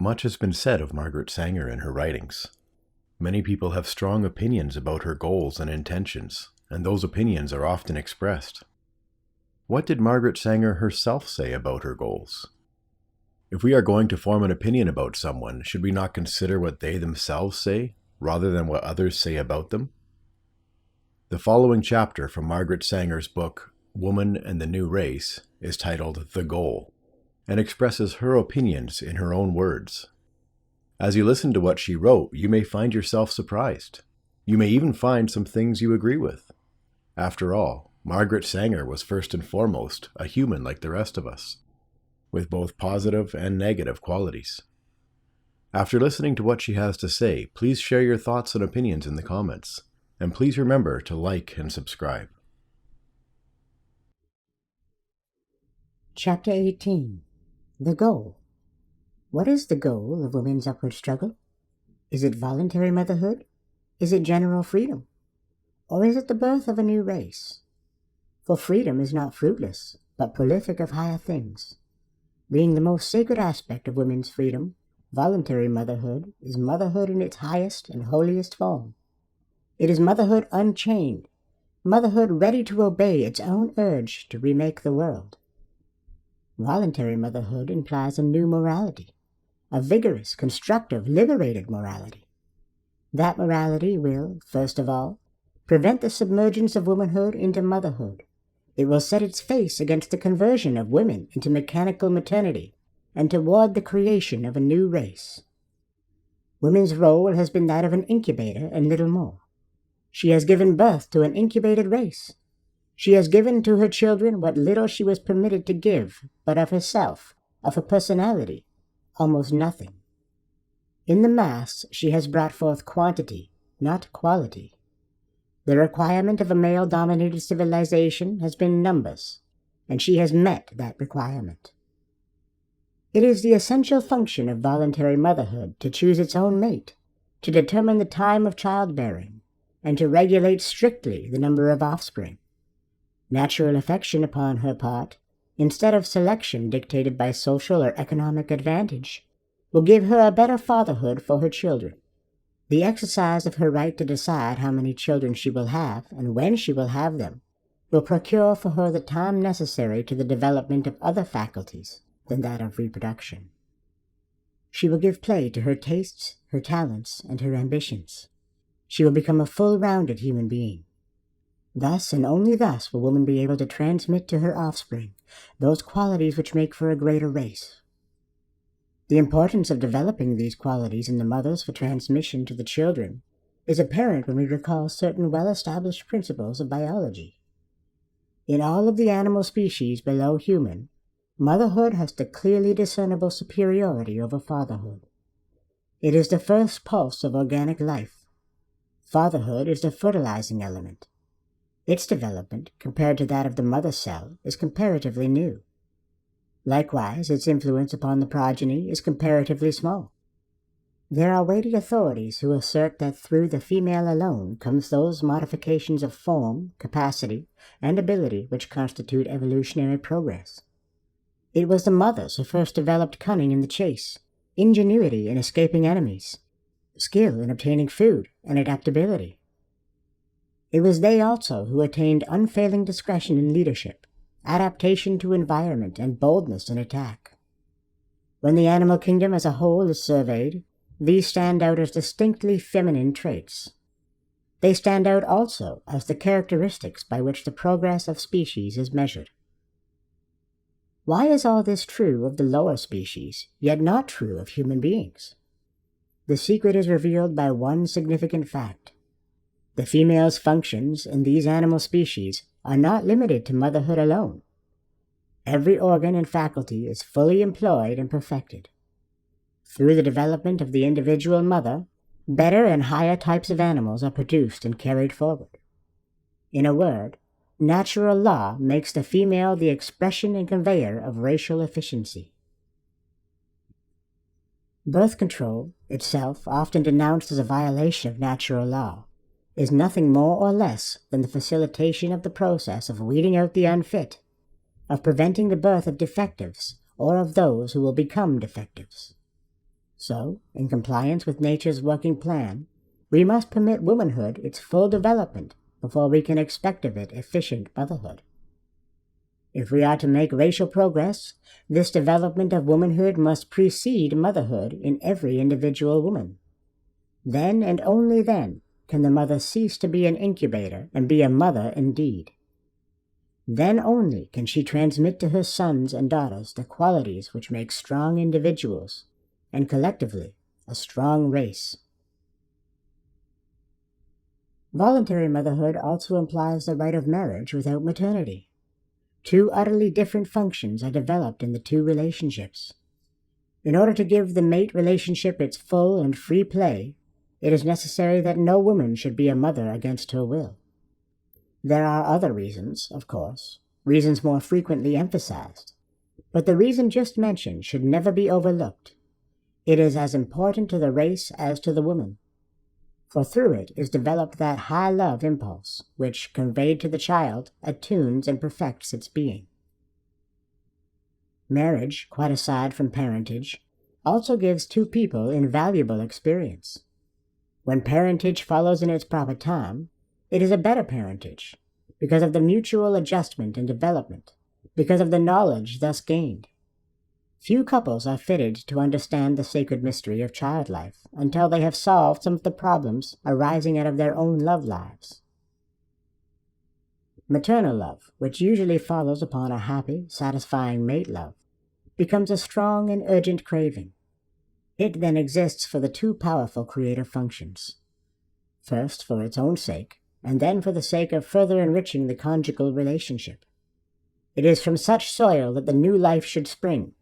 Much has been said of Margaret Sanger in her writings. Many people have strong opinions about her goals and intentions, and those opinions are often expressed. What did Margaret Sanger herself say about her goals? If we are going to form an opinion about someone, should we not consider what they themselves say, rather than what others say about them? The following chapter from Margaret Sanger's book, Woman and the New Race, is titled The Goal, and expresses her opinions in her own words. As you listen to what she wrote, you may find yourself surprised. You may even find some things you agree with. After all, Margaret Sanger was first and foremost a human like the rest of us, with both positive and negative qualities. After listening to what she has to say, please share your thoughts and opinions in the comments, and please remember to like and subscribe. Chapter 18. The Goal. What is the goal of women's upward struggle? Is it voluntary motherhood? Is it general freedom? Or is it the birth of a new race? For freedom is not fruitless, but prolific of higher things. Being the most sacred aspect of women's freedom, voluntary motherhood is motherhood in its highest and holiest form. It is motherhood unchained, motherhood ready to obey its own urge to remake the world. Voluntary motherhood implies a new morality, a vigorous, constructive, liberated morality. That morality will, first of all, prevent the submergence of womanhood into motherhood. It will set its face against the conversion of women into mechanical maternity and toward the creation of a new race. Women's role has been that of an incubator and little more. She has given birth to an incubated race. She has given to her children what little she was permitted to give, but of herself, of her personality, almost nothing. In the mass, she has brought forth quantity, not quality. The requirement of a male-dominated civilization has been numbers, and she has met that requirement. It is the essential function of voluntary motherhood to choose its own mate, to determine the time of childbearing, and to regulate strictly the number of offspring. Natural affection upon her part, instead of selection dictated by social or economic advantage, will give her a better fatherhood for her children. The exercise of her right to decide how many children she will have and when she will have them will procure for her the time necessary to the development of other faculties than that of reproduction. She will give play to her tastes, her talents, and her ambitions. She will become a full-rounded human being. Thus and only thus will woman be able to transmit to her offspring those qualities which make for a greater race. The importance of developing these qualities in the mothers for transmission to the children is apparent when we recall certain well-established principles of biology. In all of the animal species below human, motherhood has the clearly discernible superiority over fatherhood. It is the first pulse of organic life. Fatherhood is the fertilizing element. Its development, compared to that of the mother cell, is comparatively new. Likewise, its influence upon the progeny is comparatively small. There are weighty authorities who assert that through the female alone comes those modifications of form, capacity, and ability which constitute evolutionary progress. It was the mothers who first developed cunning in the chase, ingenuity in escaping enemies, skill in obtaining food, and adaptability. It was they also who attained unfailing discretion in leadership, adaptation to environment, and boldness in attack. When the animal kingdom as a whole is surveyed, these stand out as distinctly feminine traits. They stand out also as the characteristics by which the progress of species is measured. Why is all this true of the lower species, yet not true of human beings? The secret is revealed by one significant fact. The female's functions in these animal species are not limited to motherhood alone. Every organ and faculty is fully employed and perfected. Through the development of the individual mother, better and higher types of animals are produced and carried forward. In a word, natural law makes the female the expression and conveyor of racial efficiency. Birth control, itself often denounced as a violation of natural law, is nothing more or less than the facilitation of the process of weeding out the unfit, of preventing the birth of defectives or of those who will become defectives. So, in compliance with nature's working plan, we must permit womanhood its full development before we can expect of it efficient motherhood. If we are to make racial progress, this development of womanhood must precede motherhood in every individual woman. Then and only then can the mother cease to be an incubator and be a mother indeed. Then only can she transmit to her sons and daughters the qualities which make strong individuals, and collectively a strong race. Voluntary motherhood also implies the right of marriage without maternity. Two utterly different functions are developed in the two relationships. In order to give the mate relationship its full and free play, it is necessary that no woman should be a mother against her will. There are other reasons, of course, reasons more frequently emphasized, but the reason just mentioned should never be overlooked. It is as important to the race as to the woman, for through it is developed that high love impulse which, conveyed to the child, attunes and perfects its being. Marriage, quite aside from parentage, also gives two people invaluable experience. When parentage follows in its proper time, it is a better parentage, because of the mutual adjustment and development, because of the knowledge thus gained. Few couples are fitted to understand the sacred mystery of child life until they have solved some of the problems arising out of their own love lives. Maternal love, which usually follows upon a happy, satisfying mate love, becomes a strong and urgent craving. It then exists for the two powerful creative functions. First for its own sake, and then for the sake of further enriching the conjugal relationship. It is from such soil that the new life should spring.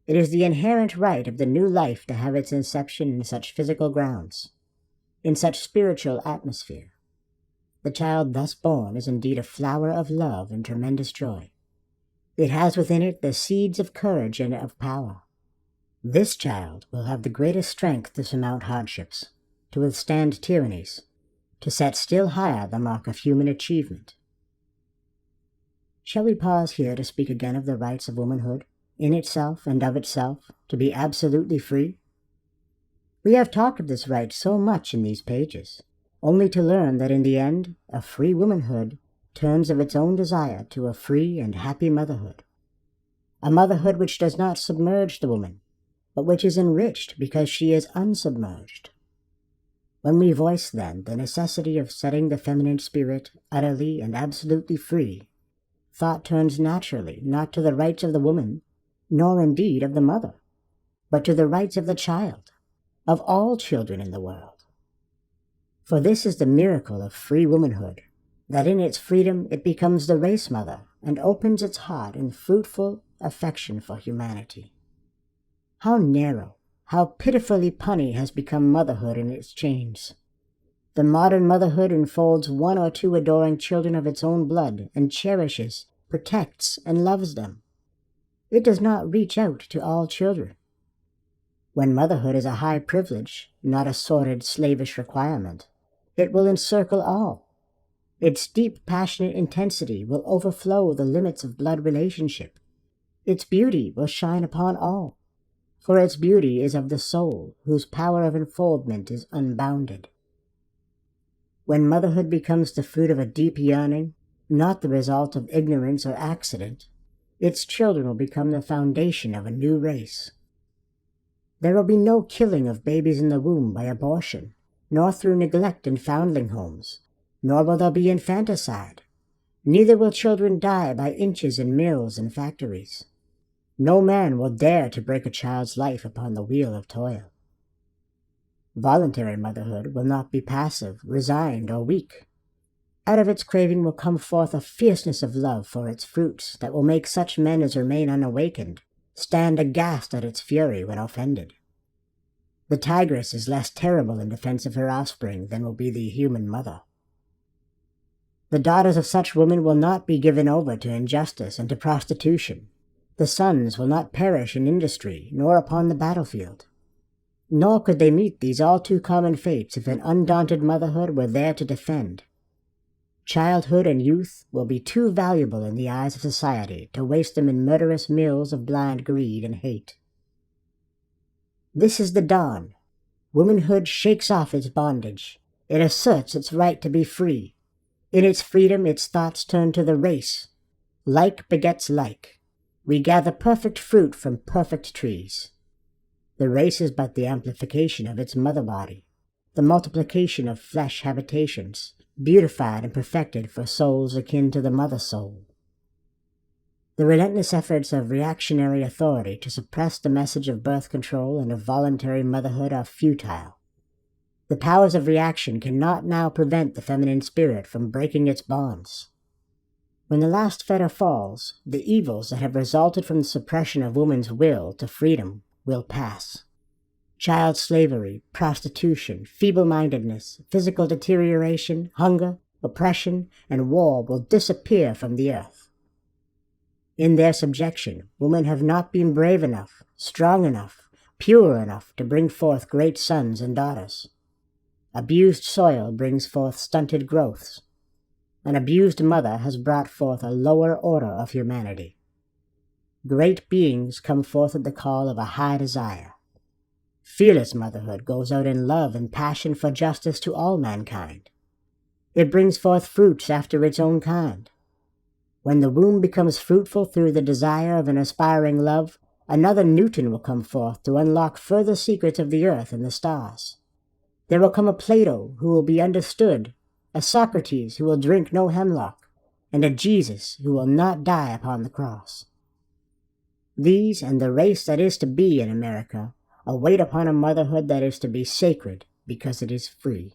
It is the inherent right of the new life to have its inception in such physical grounds, in such spiritual atmosphere. The child thus born is indeed a flower of love and tremendous joy. It has within it the seeds of courage and of power. This child will have the greatest strength to surmount hardships, to withstand tyrannies, to set still higher the mark of human achievement. Shall we pause here to speak again of the rights of womanhood, in itself and of itself, to be absolutely free? We have talked of this right so much in these pages, only to learn that in the end a free womanhood turns of its own desire to a free and happy motherhood. A motherhood which does not submerge the woman, but which is enriched because she is unsubmerged. When we voice, then, the necessity of setting the feminine spirit utterly and absolutely free, thought turns naturally not to the rights of the woman, nor indeed of the mother, but to the rights of the child, of all children in the world. For this is the miracle of free womanhood, that in its freedom it becomes the race mother and opens its heart in fruitful affection for humanity. How narrow, how pitifully punny has become motherhood in its chains. The modern motherhood enfolds one or two adoring children of its own blood and cherishes, protects, and loves them. It does not reach out to all children. When motherhood is a high privilege, not a sordid, slavish requirement, it will encircle all. Its deep, passionate intensity will overflow the limits of blood relationship. Its beauty will shine upon all, for its beauty is of the soul, whose power of enfoldment is unbounded. When motherhood becomes the fruit of a deep yearning, not the result of ignorance or accident, its children will become the foundation of a new race. There will be no killing of babies in the womb by abortion, nor through neglect in foundling homes, nor will there be infanticide. Neither will children die by inches in mills and factories. No man will dare to break a child's life upon the wheel of toil. Voluntary motherhood will not be passive, resigned, or weak. Out of its craving will come forth a fierceness of love for its fruits that will make such men as remain unawakened stand aghast at its fury when offended. The tigress is less terrible in defense of her offspring than will be the human mother. The daughters of such women will not be given over to injustice and to prostitution. The sons will not perish in industry, nor upon the battlefield. Nor could they meet these all too common fates if an undaunted motherhood were there to defend. Childhood and youth will be too valuable in the eyes of society to waste them in murderous mills of blind greed and hate. This is the dawn. Womanhood shakes off its bondage. It asserts its right to be free. In its freedom, its thoughts turn to the race. Like begets like. We gather perfect fruit from perfect trees. The race is but the amplification of its mother body, the multiplication of flesh habitations, beautified and perfected for souls akin to the mother soul. The relentless efforts of reactionary authority to suppress the message of birth control and of voluntary motherhood are futile. The powers of reaction cannot now prevent the feminine spirit from breaking its bonds. When the last fetter falls, the evils that have resulted from the suppression of woman's will to freedom will pass. Child slavery, prostitution, feeble-mindedness, physical deterioration, hunger, oppression, and war will disappear from the earth. In their subjection, women have not been brave enough, strong enough, pure enough to bring forth great sons and daughters. Abused soil brings forth stunted growths. An abused mother has brought forth a lower order of humanity. Great beings come forth at the call of a high desire. Fearless motherhood goes out in love and passion for justice to all mankind. It brings forth fruits after its own kind. When the womb becomes fruitful through the desire of an aspiring love, another Newton will come forth to unlock further secrets of the earth and the stars. There will come a Plato who will be understood, a Socrates who will drink no hemlock, and a Jesus who will not die upon the cross. These and the race that is to be in America await upon a motherhood that is to be sacred because it is free.